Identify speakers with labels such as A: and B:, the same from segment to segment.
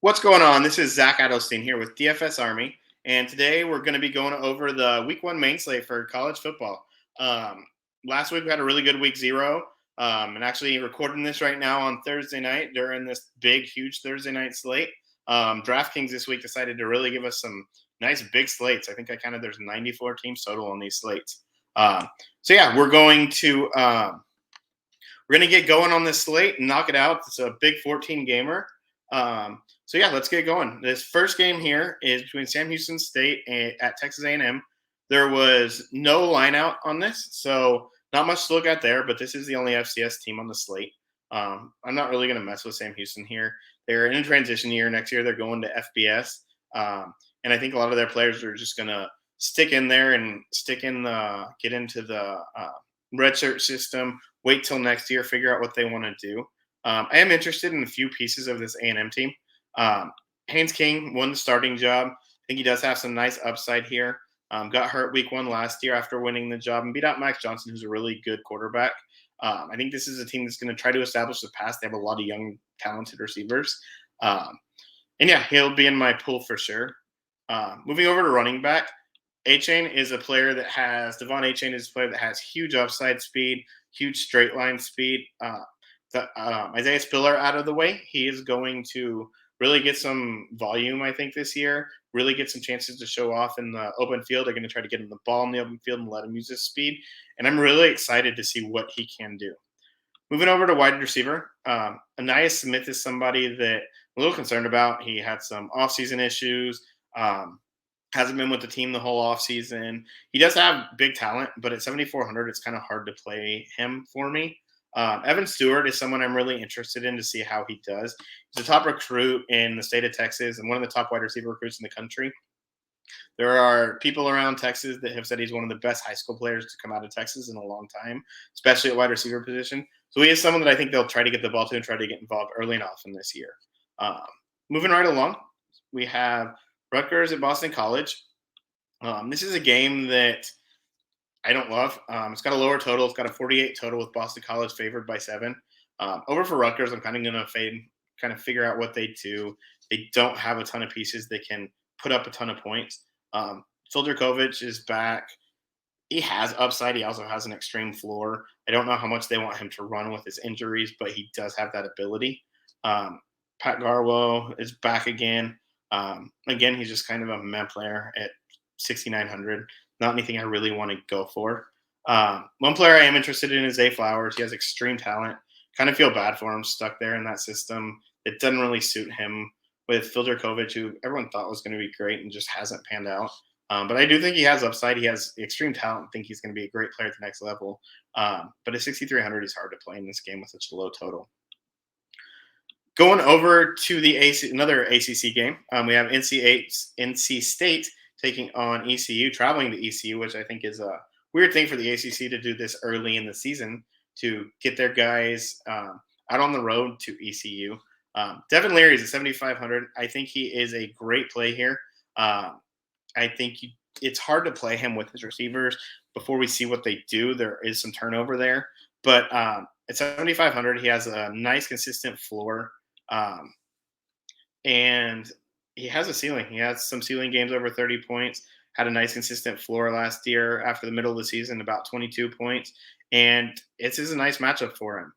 A: What's going on? This is Zach Adelstein here with DFS Army, and today we're going to be going over the Week One main slate for college football. Um, Last week we had a really good Week Zero, and actually recording this right now on Thursday night during this big, huge Thursday night slate. Draftkings this week decided to really give us some nice big slates. I think I counted there's 94 teams total on these slates. So yeah, we're going to get going on this slate and knock it out. It's a big 14 gamer. So yeah, let's get going. This first game here is between Sam Houston State at Texas A&M. There was no line out on this, so not much to look at there. But this is the only FCS team on the slate. I'm not really going to mess with Sam Houston here. They're in a transition year. Next year they're going to FBS, and I think a lot of their players are just going to stick in there and get into the redshirt system. Wait till next year, figure out what they want to do. I am interested in a few pieces of this A&M team. Haynes King won the starting job. I think he does have some nice upside here. Got hurt week one last year after winning the job and beat out Max Johnson, who's a really good quarterback. I think this is a team that's going to try to establish the pass. They have a lot of young, talented receivers. And yeah, he'll be in my pool for sure. Moving over to running back, Achane is a player that has Devon Achane is a player that has huge upside speed, huge straight line speed. Isaiah Spiller out of the way, he is going to really get some volume, I think, this year. Really get some chances to show off in the open field. They're going to try to get him the ball in the open field and let him use his speed. And I'm really excited to see what he can do. Moving over to wide receiver, Anaya Smith is somebody that I'm a little concerned about. He had some offseason issues. Hasn't been with the team the whole offseason. He does have big talent, but at 7,400, it's kind of hard to play him for me. Evan Stewart is someone I'm really interested in to see how he does. He's a top recruit in the state of Texas and one of the top wide receiver recruits in the country. There are people around Texas that have said he's one of the best high school players to come out of Texas in a long time, especially at wide receiver position. So he is someone that I think they'll try to get the ball to and try to get involved early and often this year. Um, Moving right along, we have Rutgers at Boston College. This is a game that I don't love. It's got a lower total. It's got a 48 total with Boston College favored by 7. Over for Rutgers, I'm kind of going to fade, kind of figure out what they do. They don't have a ton of pieces that can put up a ton of points. Phil Dracovic is back. He has upside. He also has an extreme floor. I don't know how much they want him to run with his injuries, but he does have that ability. Pat Garwo is back again. Again, he's just kind of a meh player at 6,900. Not anything I really want to go for. One player I am interested in is Zay Flowers. He has extreme talent. Kind of feel bad for him, stuck there in that system. It doesn't really suit him with Phil Dracovic, who everyone thought was going to be great and just hasn't panned out. But I do think he has upside. He has extreme talent. I think he's going to be a great player at the next level. But at 6,300, he's hard to play in this game with such a low total. Going over to the another ACC game, we have NC State taking on ECU, traveling to ECU, which I think is a weird thing for the ACC to do this early in the season to get their guys out on the road to ECU. Devin Leary is at 7,500. I think he is a great play here. I think it's hard to play him with his receivers before we see what they do. There is some turnover there, but at 7,500, he has a nice, consistent floor. And he has a ceiling. He has some ceiling games over 30 points, had a nice consistent floor last year after the middle of the season, about 22 points. And it is a nice matchup for him.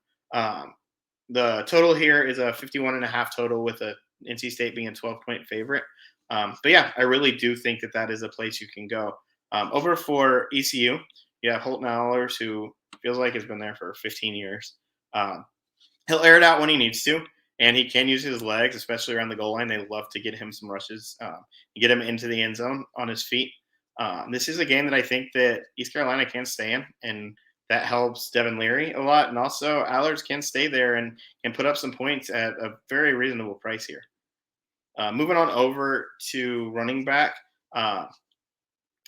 A: The total here is a 51.5 total with a NC State being a 12-point favorite. But yeah, I really do think that is a place you can go. Over for ECU, you have Holton Allers, who feels like has been there for 15 years. He'll air it out when he needs to. And he can use his legs, especially around the goal line. They love to get him some rushes, get him into the end zone on his feet. This is a game that I think that East Carolina can stay in, and that helps Devin Leary a lot. And also, Allers can stay there and put up some points at a very reasonable price here. Moving on over to running back,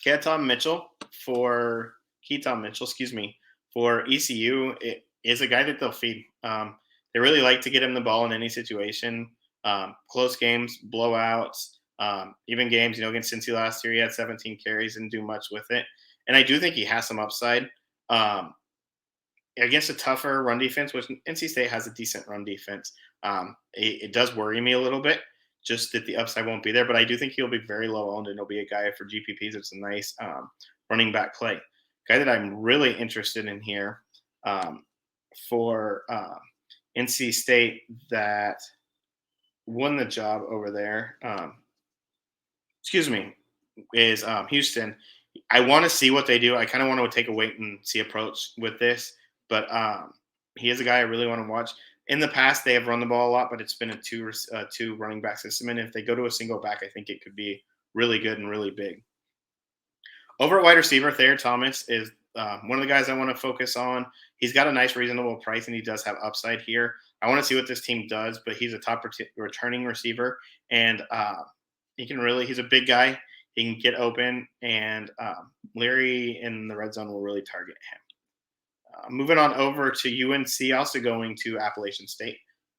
A: Keaton Mitchell, for ECU, it is a guy that they'll feed. They really like to get him the ball in any situation. Close games, blowouts, even games. Against Cincy last year, he had 17 carries and do much with it. And I do think he has some upside. Against a tougher run defense, which NC State has a decent run defense, it does worry me a little bit. just that the upside won't be there. But I do think he'll be very low owned, and he'll be a guy for GPPs. It's a nice running back play. Guy that I'm really interested in here for NC State that won the job over there. Excuse me, is Houston. I want to see what they do. I kind of want to take a wait and see approach with this, but he is a guy I really want to watch. In the past, they have run the ball a lot, but it's been a two running back system. And if they go to a single back, I think it could be really good and really big. Over at wide receiver, Thayer Thomas is one of the guys I want to focus on. He's got a nice, reasonable price, and he does have upside here. I want to see what this team does, but he's a top returning receiver, and he's a big guy. He can get open, and Larry in the red zone will really target him. Moving on over to UNC, also going to Appalachian State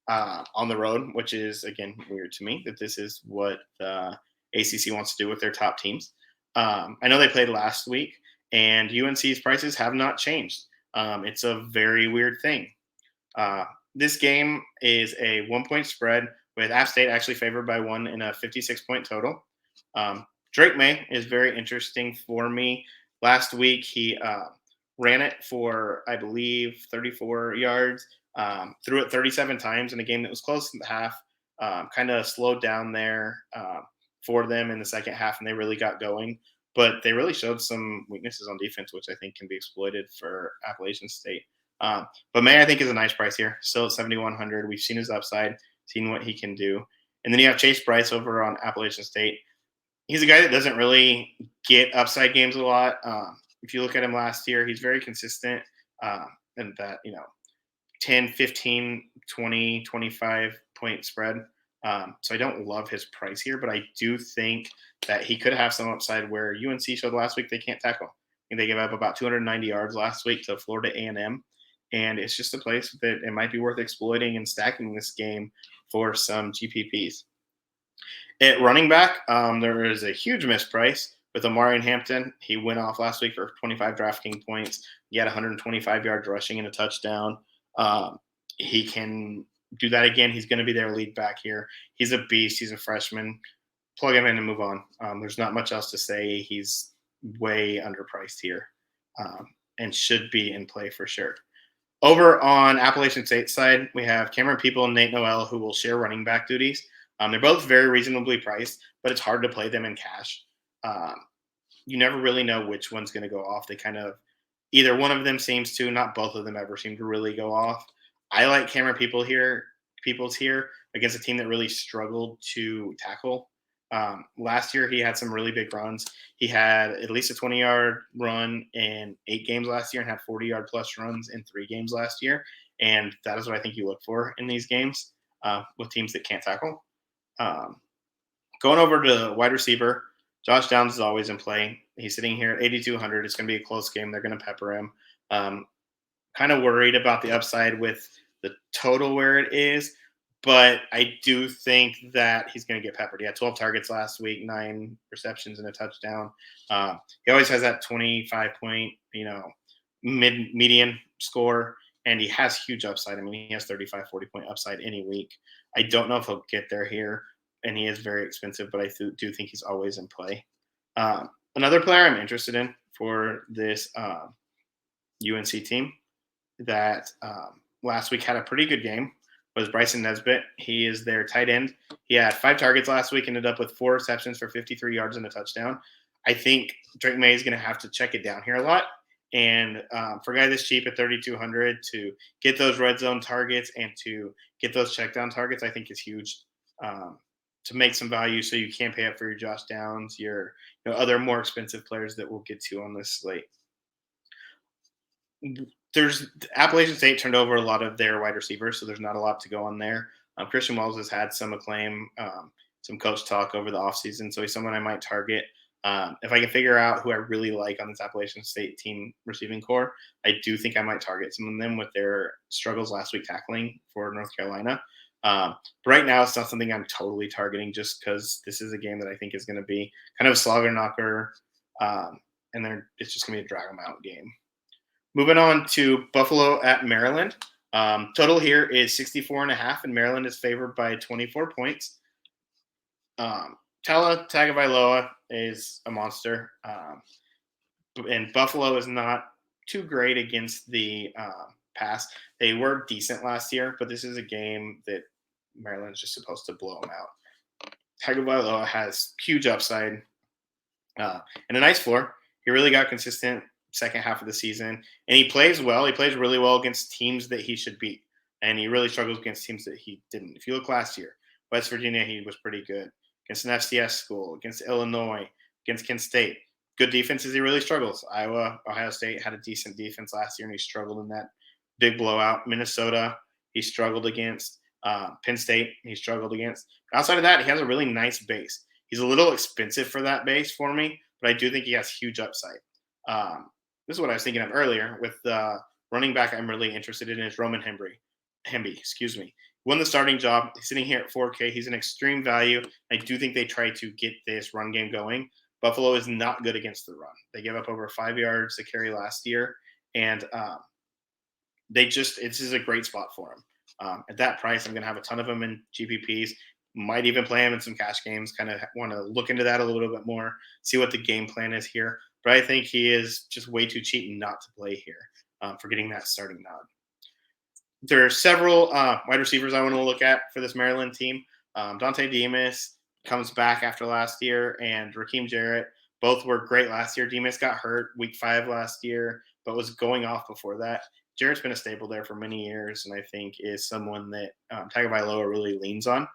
A: on the road, which is, again, weird to me that this is what the ACC wants to do with their top teams. I know they played last week, and UNC's prices have not changed. It's a very weird thing. This game is a 1-point spread with App State actually favored by 1 in a 56-point total. Drake May is very interesting for me. Last week, he ran it for, I believe, 34 yards, threw it 37 times in a game that was close to the half, kind of slowed down there for them in the second half, and they really got going. But they really showed some weaknesses on defense, which I think can be exploited for Appalachian State. But May, I think, is a nice price here. Still at 7,100. We've seen his upside, seen what he can do. And then you have Chase Bryce over on Appalachian State. He's a guy that doesn't really get upside games a lot. If you look at him last year, he's very consistent in that, 10, 15, 20, 25-point spread. So I don't love his price here, but I do think that he could have some upside where UNC showed last week they can't tackle. And they gave up about 290 yards last week to Florida A&M. And it's just a place that it might be worth exploiting and stacking this game for some GPPs. At running back, there is a huge misprice with Omarion Hampton. He went off last week for 25 DraftKings points. He had 125 yards rushing and a touchdown. He can do that again. He's going to be their lead back here. He's a beast. He's a freshman. Plug him in and move on. There's not much else to say. He's way underpriced here and should be in play for sure. Over on Appalachian State side, we have Cameron People and Nate Noel who will share running back duties. They're both very reasonably priced, but it's hard to play them in cash. You never really know which one's going to go off. They kind of – either one of them seems to, not both of them ever seem to really go off. I like Cameron Peoples here against a team that really struggled to tackle. Last year, he had some really big runs. He had at least a 20-yard run in 8 games last year and had 40-yard-plus runs in 3 games last year. And that is what I think you look for in these games with teams that can't tackle. Going over to wide receiver, Josh Downs is always in play. He's sitting here at 8,200. It's going to be a close game. They're going to pepper him. Kind of worried about the upside with the total where it is, but I do think that he's going to get peppered. He had 12 targets last week, 9 receptions and a touchdown. He always has that 25-point, median score, and he has huge upside. I mean, he has 35, 40-point upside any week. I don't know if he'll get there here, and he is very expensive, but I do think he's always in play. Another player I'm interested in for this UNC team that last week had a pretty good game was Bryson Nesbitt. He is their tight end. He had 5 targets last week, ended up with 4 receptions for 53 yards and a touchdown. I think Drake May is going to have to check it down here a lot. And for a guy this cheap at 3,200 to get those red zone targets and to get those check down targets, I think is huge to make some value so you can pay up for your Josh Downs, your other more expensive players that we'll get to on this slate. There's Appalachian State turned over a lot of their wide receivers, so there's not a lot to go on there. Christian Wells has had some acclaim, some coach talk over the offseason, so he's someone I might target. If I can figure out who I really like on this Appalachian State team receiving core, I do think I might target some of them with their struggles last week tackling for North Carolina. But right now, it's not something I'm totally targeting just because this is a game that I think is going to be kind of a slogger knocker, and then it's just going to be a drag them out game. Moving on to Buffalo at Maryland. Total here is 64.5, and Maryland is favored by 24 points. Tua Tagovailoa is a monster, and Buffalo is not too great against the pass. They were decent last year, but this is a game that Maryland's just supposed to blow them out. Tagovailoa has huge upside and a nice floor. He really got consistent second half of the season, and he plays well. He plays really well against teams that he should beat, and he really struggles against teams that he didn't. If you look last year, West Virginia, he was pretty good against an FCS school, against Illinois, against Kent State. Good defenses, he really struggles. Iowa, Ohio State had a decent defense last year, and he struggled in that big blowout. Minnesota, he struggled against. Penn State, he struggled against. Outside of that, he has a really nice base. He's a little expensive for that base for me, but I do think he has huge upside. This is what I was thinking of earlier with the running back I'm really interested in is Roman Hemby, excuse me. Won the starting job. He's sitting here at 4K. He's an extreme value. I do think they try to get this run game going. Buffalo is not good against the run. They gave up over 5 yards to carry last year, and this is a great spot for him. At that price, I'm going to have a ton of them in GPPs. Might even play him in some cash games. Kind of want to look into that a little bit more, see what the game plan is here. But I think he is just way too cheap not to play here for getting that starting nod. There are several wide receivers I want to look at for this Maryland team. Dante Demas comes back after last year, and Raheem Jarrett. Both were great last year. Demas got hurt week 5 last year, but was going off before that. Jarrett's been a staple there for many years, and I think is someone that Tagovailoa really leans on.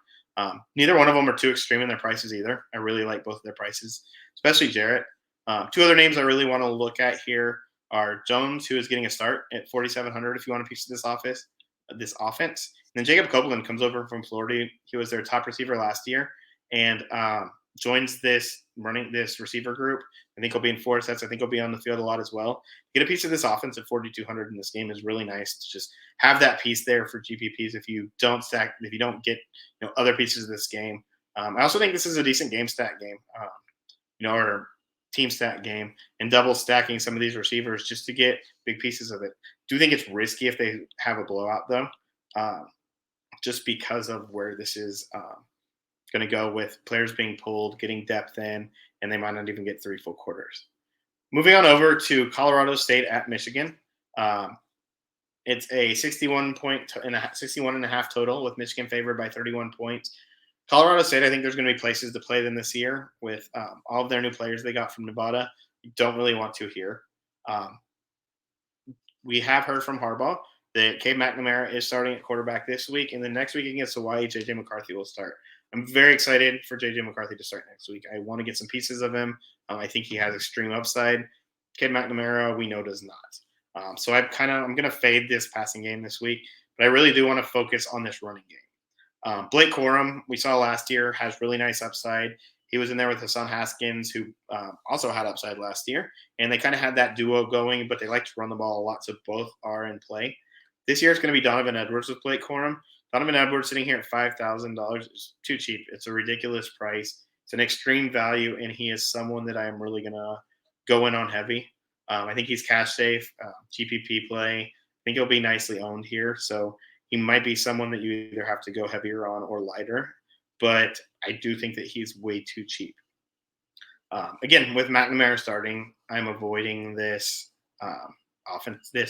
A: Neither one of them are too extreme in their prices either. I really like both of their prices, especially Jarrett. 2 other names I really want to look at here are Jones, who is getting a start at 4,700 if you want a piece of this offense. And then Jacob Copeland comes over from Florida. He was their top receiver last year and joins this receiver group. I think he'll be in 4 sets. I think he'll be on the field a lot as well. Get a piece of this offense at 4,200 in this game is really nice to just have that piece there for GPPs if you don't get other pieces of this game. I also think this is a decent game stat game, or team stat game, and double stacking some of these receivers just to get big pieces of it. Do think it's risky if they have a blowout though, just because of where this is going to go with players being pulled, getting depth in, and they might not even get 3 full quarters. Moving on over to Colorado State at Michigan. It's a 61 and a half total with Michigan favored by 31 points. Colorado State, I think there's going to be places to play them this year with all of their new players they got from Nevada. You don't really want to here. We have heard from Harbaugh that Cade McNamara is starting at quarterback this week, and then next week against Hawaii, J.J. McCarthy will start. I'm very excited for J.J. McCarthy to start next week. I want to get some pieces of him. I think he has extreme upside. Cade McNamara, we know, does not. So I'm going to fade this passing game this week, but I really do want to focus on this running game. Blake Corum, we saw last year, has really nice upside. He was in there with Hassan Haskins, who also had upside last year, and they kind of had that duo going, but they like to run the ball a lot, so both are in play. This year it's going to be Donovan Edwards with Blake Corum. Donovan Edwards sitting here at $5,000 is too cheap. It's a ridiculous price. It's an extreme value, and he is someone that I am really going to go in on heavy. I think he's cash safe, GPP play. I think he'll be nicely owned here, so he might be someone that you either have to go heavier on or lighter, but I do think that he's way too cheap. Again, with McNamara starting, I'm avoiding this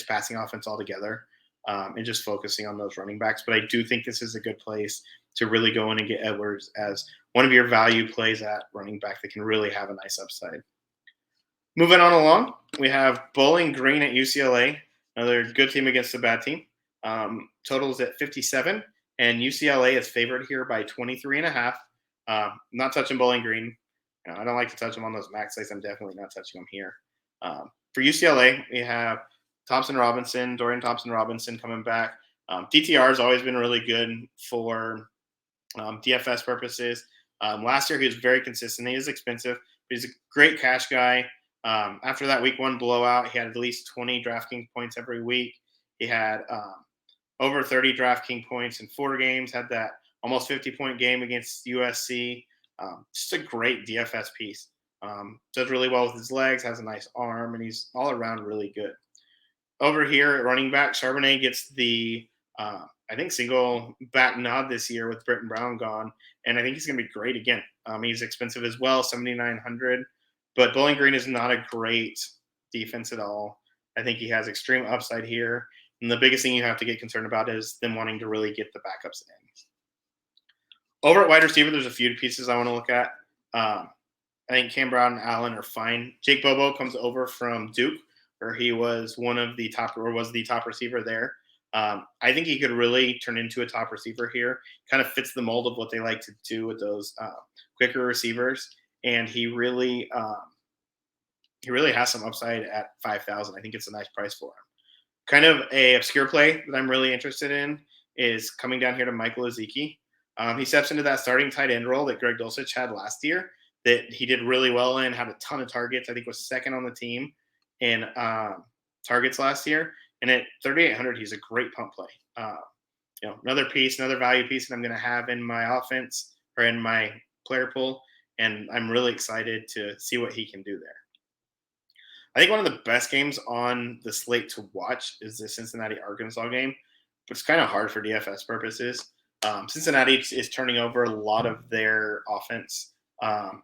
A: passing offense altogether. And just focusing on those running backs. But I do think this is a good place to really go in and get Edwards as one of your value plays at running back that can really have a nice upside. Moving on along, we have Bowling Green at UCLA, another good team against a bad team. Totals at 57, and UCLA is favored here by 23.5. Not touching Bowling Green. I don't like to touch them on those max sites. I'm definitely not touching them here. For UCLA, we have Dorian Thompson-Robinson coming back. DTR has always been really good for DFS purposes. Last year, he was very consistent. He is expensive, but he's a great cash guy. After that week 1 blowout, he had at least 20 DraftKings points every week. He had over 30 DraftKings points in 4 games, had that almost 50-point game against USC. Just a great DFS piece. Does really well with his legs, has a nice arm, and he's all around really good. Over here at running back, Charbonnet gets the I think, single back nod this year with Britton Brown gone, and I think he's going to be great again. He's expensive as well, 7,900, but Bowling Green is not a great defense at all. I think he has extreme upside here, and the biggest thing you have to get concerned about is them wanting to really get the backups in. Over at wide receiver, there's a few pieces I want to look at. I think Cam Brown and Allen are fine. Jake Bobo comes over from Duke, where he was the top receiver there. I think he could really turn into a top receiver here. Kind of fits the mold of what they like to do with those quicker receivers, and he really has some upside at 5,000. I think it's a nice price for him. Kind of a obscure play that I'm really interested in is coming down here to Michael Ezeki. He steps into that starting tight end role that Greg Dulcich had last year, that he did really well in, had a ton of targets. I think was second on the team in targets last year. And at 3,800, he's a great punt play. Another value piece that I'm going to have in my offense or in my player pool. And I'm really excited to see what he can do there. I think one of the best games on the slate to watch is the Cincinnati-Arkansas game, but it's kind of hard for DFS purposes. Cincinnati is turning over a lot of their offense.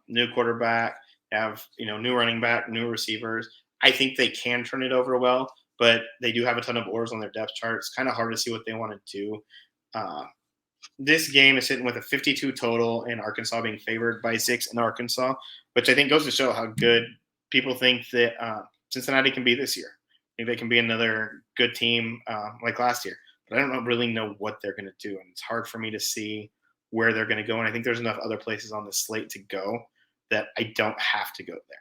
A: New quarterback, have new running back, new receivers. I think they can turn it over well, but they do have a ton of oars on their depth chart. It's kind of hard to see what they want to do. This game is sitting with a 52 total, and Arkansas being favored by 6 in Arkansas, which I think goes to show how good people think that Cincinnati can be this year. I think they can be another good team like last year. But I don't really know what they're going to do, and it's hard for me to see where they're going to go. And I think there's enough other places on the slate to go that I don't have to go there.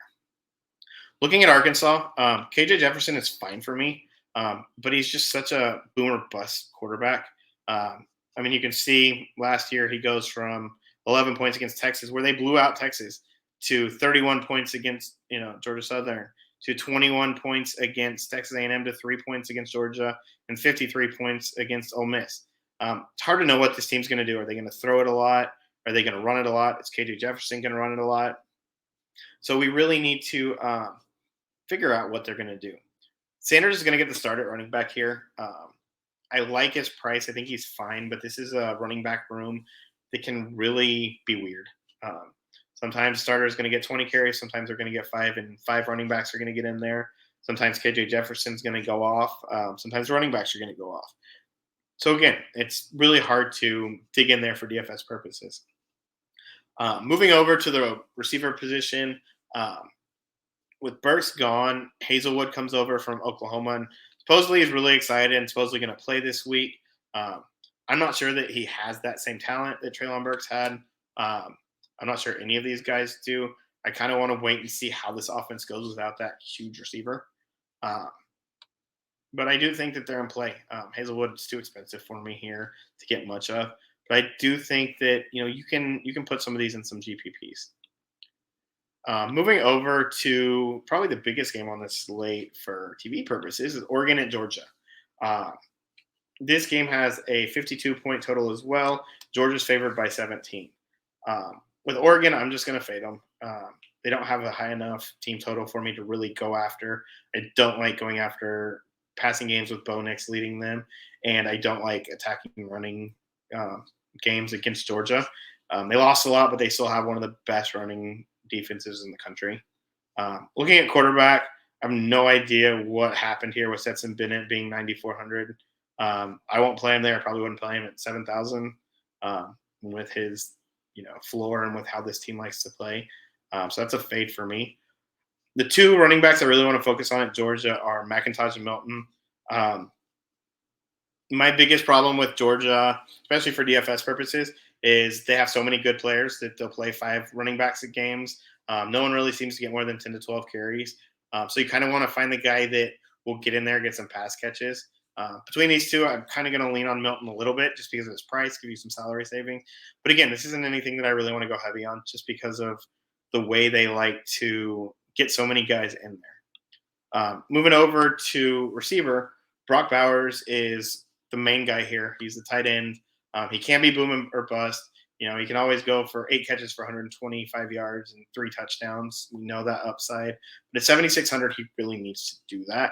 A: Looking at Arkansas, KJ Jefferson is fine for me, but he's just such a boomer bust quarterback. You can see last year he goes from 11 points against Texas, where they blew out Texas, to 31 points against Georgia Southern, to 21 points against Texas A&M, to 3 points against Georgia, and 53 points against Ole Miss. It's hard to know what this team's going to do. Are they going to throw it a lot? Are they going to run it a lot? Is KJ Jefferson going to run it a lot? So we really need to figure out what they're going to do. Sanders is going to get the start at running back here. I like his price. I think he's fine, but this is a running back room that can really be weird. Sometimes starter is going to get 20 carries. Sometimes they're going to get 5, and 5 running backs are going to get in there. Sometimes KJ Jefferson's going to go off. Sometimes running backs are going to go off. So again, it's really hard to dig in there for DFS purposes. Moving over to the receiver position, with Burks gone, Hazelwood comes over from Oklahoma, and supposedly he's really excited and supposedly going to play this week. I'm not sure that he has that same talent that Treylon Burks had. I'm not sure any of these guys do. I kind of want to wait and see how this offense goes without that huge receiver. But I do think that they're in play. Hazelwood is too expensive for me here to get much of. But I do think that you can put some of these in some GPPs. Moving over to probably the biggest game on the slate for TV purposes is Oregon at Georgia. This game has a 52-point total as well. Georgia's favored by 17. With Oregon, I'm just going to fade them. They don't have a high enough team total for me to really go after. I don't like going after passing games with Bo Nix leading them, and I don't like attacking running games against Georgia. They lost a lot, but they still have one of the best running defenses in the country. Looking at quarterback, I have no idea what happened here with Stetson Bennett being 9,400. I won't play him there. I probably wouldn't play him at 7,000 with his floor and with how this team likes to play. So that's a fade for me. The 2 running backs I really want to focus on at Georgia are McIntosh and Milton. My biggest problem with Georgia, especially for DFS purposes, is they have so many good players that they'll play 5 running backs at games. No one really seems to get more than 10 to 12 carries. So you kind of want to find the guy that will get in there, get some pass catches. Between these 2, I'm kind of going to lean on Milton a little bit just because of his price, give you some salary savings. But again, this isn't anything that I really want to go heavy on just because of the way they like to get so many guys in there. Moving over to receiver, Brock Bowers is the main guy here. He's the tight end. He can be boom or bust. He can always go for 8 catches for 125 yards and 3 touchdowns. We know that upside. But at 7,600, he really needs to do that.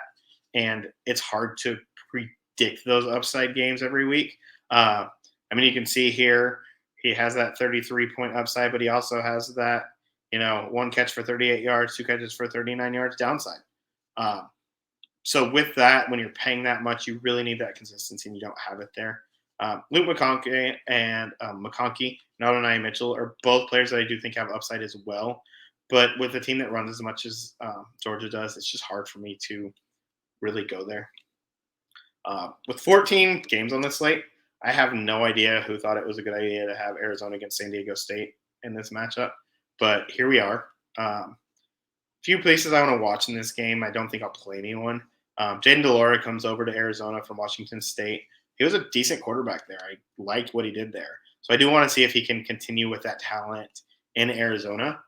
A: And it's hard to predict those upside games every week. You can see here he has that 33-point upside, but he also has that, one catch for 38 yards, two catches for 39 yards downside. So with that, when you're paying that much, you really need that consistency, and you don't have it there. Luke McConkey and Adonai Mitchell are both players that I do think have upside as well. But with a team that runs as much as Georgia does, it's just hard for me to really go there. With 14 games on this slate, I have no idea who thought it was a good idea to have Arizona against San Diego State in this matchup. But here we are. Few places I want to watch in this game. I don't think I'll play anyone. Jaden Delora comes over to Arizona from Washington State. He was a decent quarterback there. I liked what he did there. So I do want to see if he can continue with that talent in Arizona.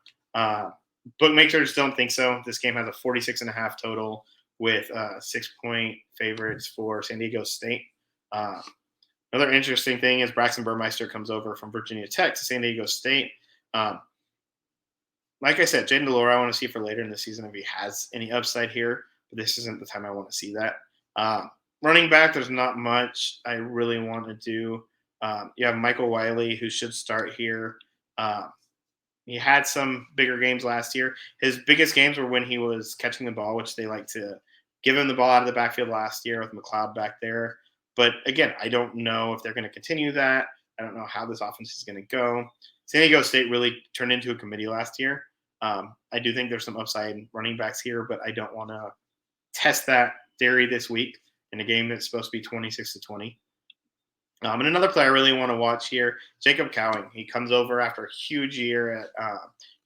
A: Bookmakers don't think so. This game has a 46.5 total with 6-point favorites for San Diego State. Another interesting thing is Braxton Burmeister comes over from Virginia Tech to San Diego State. Like I said, Jaden Delora I want to see for later in the season if he has any upside here, but this isn't the time I want to see that. Running back, there's not much I really want to do. You have Michael Wiley, who should start here. He had some bigger games last year. His biggest games were when he was catching the ball, which they like to give him the ball out of the backfield last year with McLeod back there. But again, I don't know if they're going to continue that. I don't know how this offense is going to go. San Diego State really turned into a committee last year. I do think there's some upside running backs here, but I don't want to test that theory this week in a game that's supposed to be 26-20. And another player I really want to watch here, Jacob Cowing. He comes over after a huge year at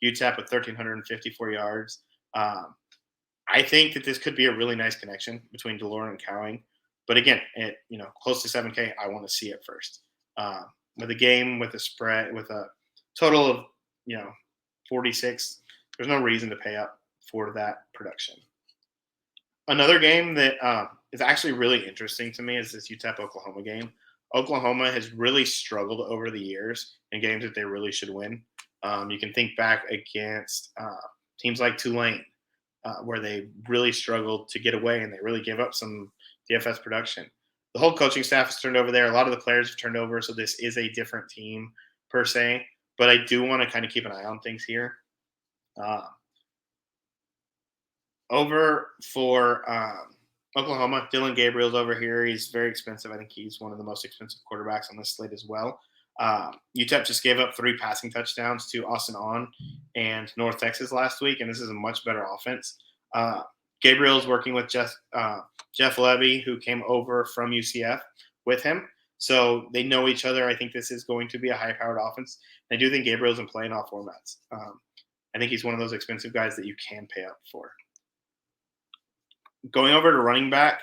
A: UTEP with 1,354 yards. I think that this could be a really nice connection between Delora and Cowing. But again, at close to 7K, I want to see it first. With a game with a spread with a total of 46, there's no reason to pay up for that production. Another game that is actually really interesting to me is this UTEP-Oklahoma game. Oklahoma has really struggled over the years in games that they really should win. You can think back against teams like Tulane, where they really struggled to get away and they really gave up some DFS production. The whole coaching staff has turned over there. A lot of the players have turned over, so this is a different team per se. But I do want to kind of keep an eye on things here. Over for Oklahoma, Dylan Gabriel's over here. He's very expensive. I think he's one of the most expensive quarterbacks on this slate as well. UTEP just gave up 3 passing touchdowns to Austin On and North Texas last week, and this is a much better offense. Gabriel's working with Jeff Levy, who came over from UCF with him. So they know each other. I think this is going to be a high-powered offense. I do think Gabriel's in play in all formats. I think he's one of those expensive guys that you can pay up for. Going over to running back,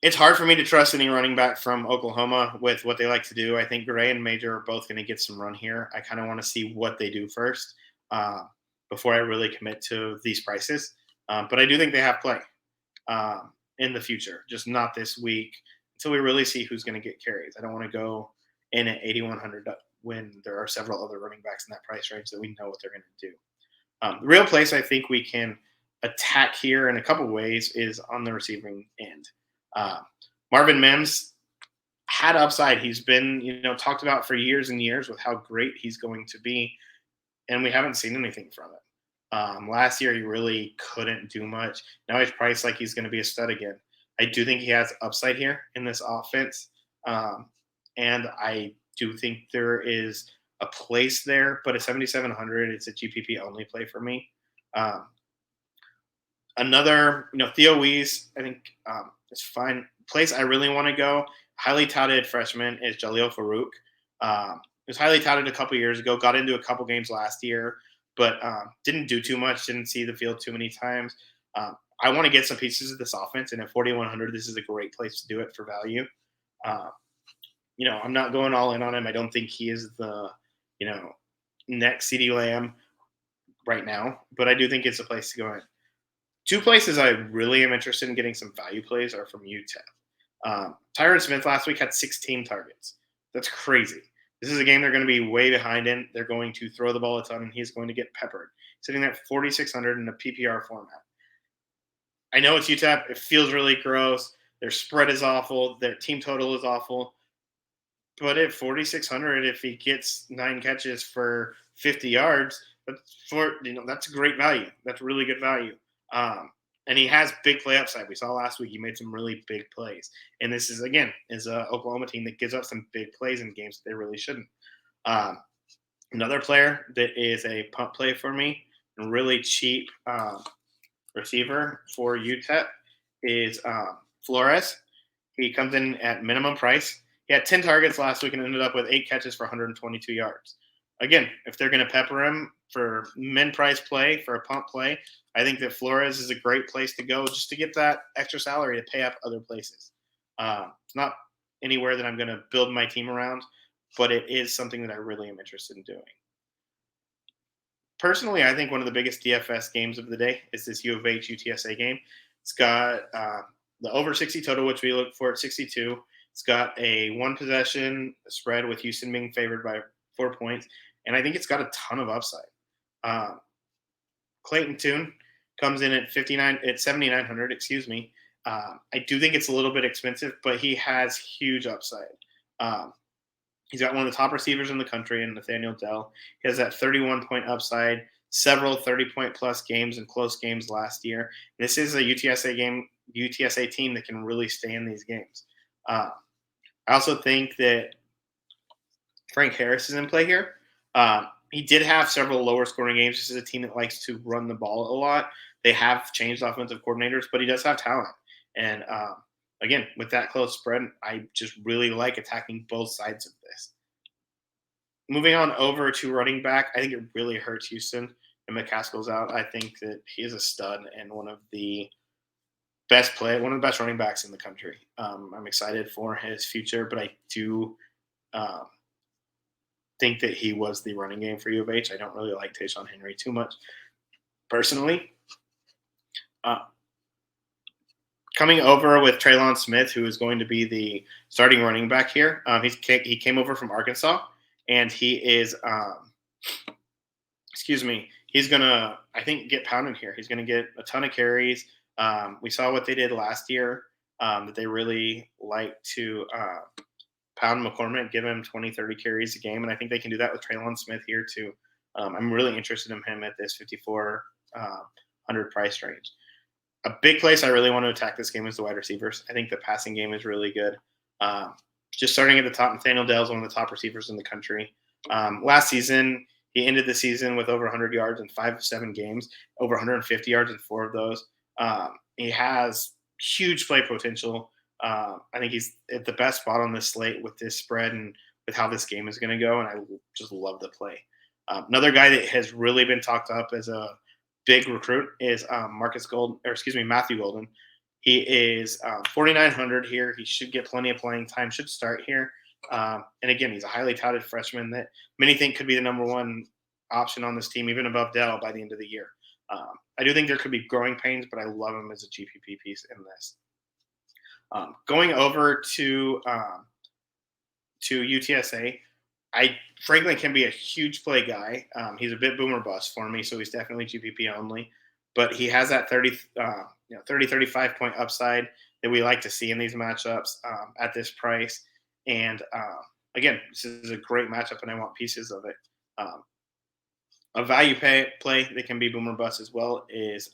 A: it's hard for me to trust any running back from Oklahoma with what they like to do. I think Gray and Major are both going to get some run here. I kind of want to see what they do first before I really commit to these prices. But I do think they have play in the future, just not this week until we really see who's going to get carries. I don't want to go in at 8,100 when there are several other running backs in that price range that we know what they're going to do. The real place I think we can attack here in a couple ways is on the receiving end. Marvin Mims had upside. He's been, talked about for years and years with how great he's going to be, and we haven't seen anything from it. Last year, he really couldn't do much. Now he's priced like he's going to be a stud again. I do think he has upside here in this offense, and I do think there is a place there, but at 7,700, it's a GPP only play for me. Another, Theo Wees, I think it's fine. Place I really want to go, highly touted freshman, is Jaleel Farouk. He was highly touted a couple years ago, got into a couple games last year, but didn't do too much, didn't see the field too many times. I want to get some pieces of this offense, and at 4,100, this is a great place to do it for value. I'm not going all in on him. I don't think he is the, next CeeDee Lamb right now, but I do think it's a place to go in. 2 places I really am interested in getting some value plays are from UTEP. Tyron Smith last week had 16 targets. That's crazy. This is a game they're going to be way behind in. They're going to throw the ball a ton, and he's going to get peppered. Sitting there at 4,600 in a PPR format. I know it's UTEP. It feels really gross. Their spread is awful. Their team total is awful. But at 4,600, if he gets 9 catches for 50 yards, that's a great value. That's really good value. Um, and he has big play upside. We saw last week he made some really big plays. And this is again is a Oklahoma team that gives up some big plays in games that they really shouldn't. Um, Another player that is a punt play for me, and really cheap receiver for UTEP is Flores. He comes in at minimum price. He had 10 targets last week and ended up with 8 catches for 122 yards. Again, if they're going to pepper him for min price play, for a punt play, I think that Flores is a great place to go just to get that extra salary to pay up other places. It's not anywhere that I'm going to build my team around, but it is something that I really am interested in doing. Personally, I think one of the biggest DFS games of the day is this U of H UTSA game. It's got the over 60 total, which we look for at 62. It's got a one possession spread with Houston being favored by 4 points, and I think it's got a ton of upside. Clayton Tune comes in at 7,900. Excuse me. I do think it's a little bit expensive, but he has huge upside. He's got one of the top receivers in the country in Nathaniel Dell. He has that 31-point upside, several 30-point plus games and close games last year. This is a UTSA team that can really stay in these games. I also think that Frank Harris is in play here. He did have several lower scoring games. This is a team that likes to run the ball a lot. They have changed offensive coordinators, but he does have talent. And again, with that close spread, I just really like attacking both sides of this. Moving on over to running back, I think it really hurts Houston and McCaskill's out. I think that he is a stud and one of the best running backs in the country. I'm excited for his future, but I do think that he was the running game for U of H. I don't really like Tayshaun Henry too much personally. Coming over with Traylon Smith, who is going to be the starting running back here. He came over from Arkansas, and he is, he's going to, I think, get pounded here. He's going to get a ton of carries. We saw what they did last year, that they really like to pound McCormick, give him 20, 30 carries a game, and I think they can do that with Traylon Smith here too. I'm really interested in him at this 5,400 price range. A big place I really want to attack this game is the wide receivers. I think the passing game is really good. Just starting at the top, Nathaniel Dell is one of the top receivers in the country. Last season, he ended the season with over 100 yards in 5 of 7 games, over 150 yards in 4 of those. He has huge play potential. I think he's at the best spot on this slate with this spread and with how this game is going to go, and I just love the play. Another guy that has really been talked up as a big recruit is Matthew Golden. He is 4,900 here. He should get plenty of playing time, should start here. And again, he's a highly touted freshman that many think could be the number one option on this team, even above Dell by the end of the year. I do think there could be growing pains, but I love him as a GPP piece in this. Going over to UTSA, I frankly can be a huge play guy. He's a bit boomer bust for me, so he's definitely GPP only. But he has that 30, 35 point upside that we like to see in these matchups at this price. And again, this is a great matchup, and I want pieces of it. A value play that can be boomer bust as well is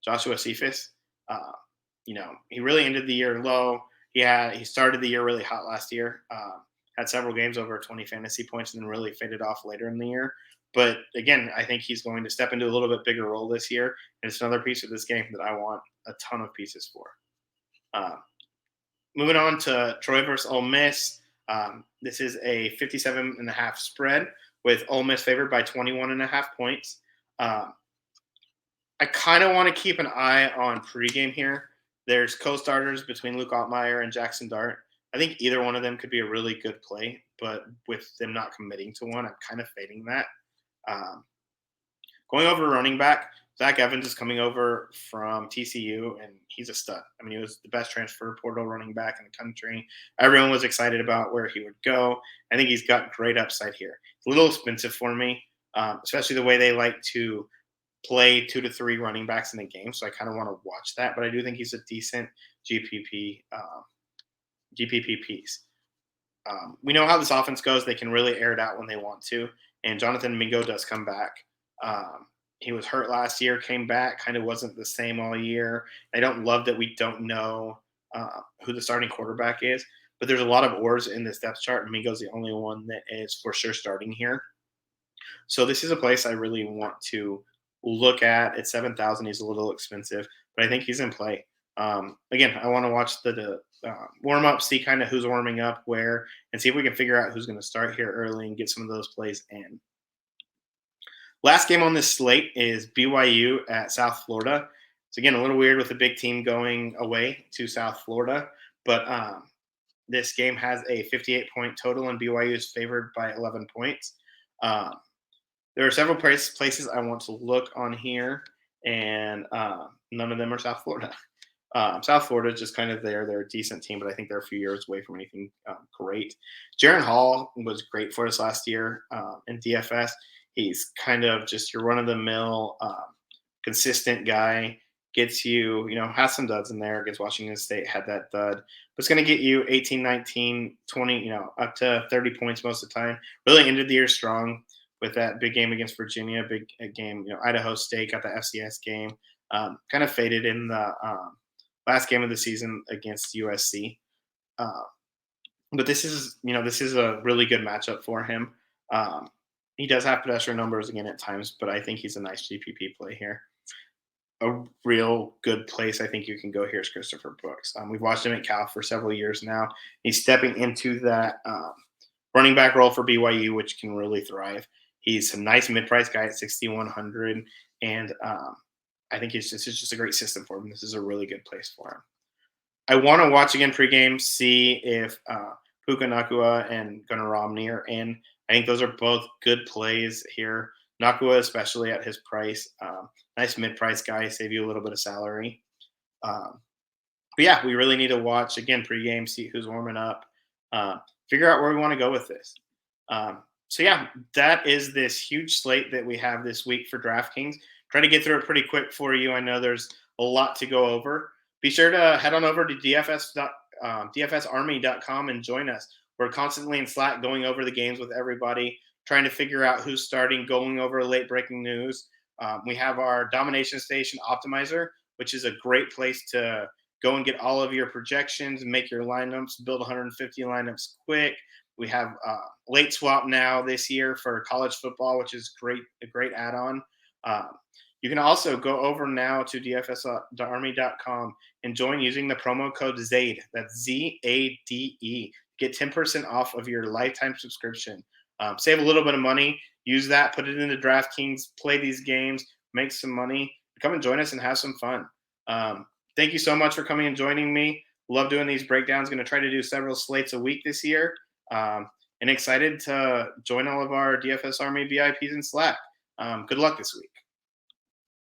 A: Joshua Cephas. He really ended the year low. He started the year really hot last year. Had several games over 20 fantasy points and then really faded off later in the year. But again, I think he's going to step into a little bit bigger role this year. And it's another piece of this game that I want a ton of pieces for. Moving on to Troy versus Ole Miss. This is a 57.5 spread with Ole Miss favored by 21.5 points. I kind of want to keep an eye on pregame here. There's co-starters between Luke Ottmeyer and Jackson Dart. I think either one of them could be a really good play, but with them not committing to one, I'm kind of fading that. Going over running back, Zach Evans is coming over from TCU, and he's a stud. I mean, he was the best transfer portal running back in the country. Everyone was excited about where he would go. I think he's got great upside here. It's a little expensive for me, especially the way they like to play 2 to 3 running backs in a game, so I kind of want to watch that. But I do think he's a decent GPP piece. we know how this offense goes. They can really air it out when they want to. And Jonathan Mingo does come back. He was hurt last year, came back, kind of wasn't the same all year. I don't love that we don't know who the starting quarterback is, but there's a lot of oars in this depth chart, and Mingo's the only one that is for sure starting here. So this is a place I really want to look at. At 7,000, he's a little expensive, but I think he's in play. Again, I want to watch the warm up, see kind of who's warming up where, and see if we can figure out who's going to start here early and get some of those plays in. Last game on this slate is BYU at South Florida. It's again a little weird with a big team going away to South Florida, but this game has a 58-point total, and BYU is favored by 11 points. There are several places I want to look on here, and none of them are South Florida. South Florida is just kind of there. They're a decent team, but I think they're a few years away from anything great. Jaron Hall was great for us last year in DFS. He's kind of just your run-of-the-mill, consistent guy. Gets you, has some duds in there. Against Washington State, had that dud. But it's going to get you 18, 19, 20, up to 30 points most of the time. Really ended the year strong with that big game against Virginia, big game. Idaho State got the FCS game. Kind of faded in the last game of the season against USC. But this is a really good matchup for him. He does have pedestrian numbers again at times, but I think he's a nice GPP play here. A real good place I think you can go here is Christopher Brooks. We've watched him at Cal for several years now. He's stepping into that running back role for BYU, which can really thrive. He's a nice mid-price guy at 6,100, and I think it's just a great system for him. This is a really good place for him. I want to watch again pregame, see if Puka Nakua and Gunnar Romney are in. I think those are both good plays here. Nakua, especially at his price, nice mid-price guy, save you a little bit of salary. But yeah, we really need to watch again pregame, see who's warming up, figure out where we want to go with this. So yeah, that is this huge slate that we have this week for DraftKings. Try to get through it pretty quick for you. I know there's a lot to go over. Be sure to head on over to dfsarmy.com and join us. We're constantly in Slack going over the games with everybody, trying to figure out who's starting, going over late breaking news. We have our Domination Station Optimizer, which is a great place to go and get all of your projections, make your lineups, build 150 lineups quick. We have late swap now this year for college football, which is a great add-on. You can also go over now to dfsarmy.com and join using the promo code ZADE. That's ZADE. Get 10% off of your lifetime subscription. Save a little bit of money. Use that. Put it into DraftKings. Play these games. Make some money. Come and join us and have some fun. Thank you so much for coming and joining me. Love doing these breakdowns. Going to try to do several slates a week this year. And excited to join all of our DFS Army VIPs in Slack. Good luck this week.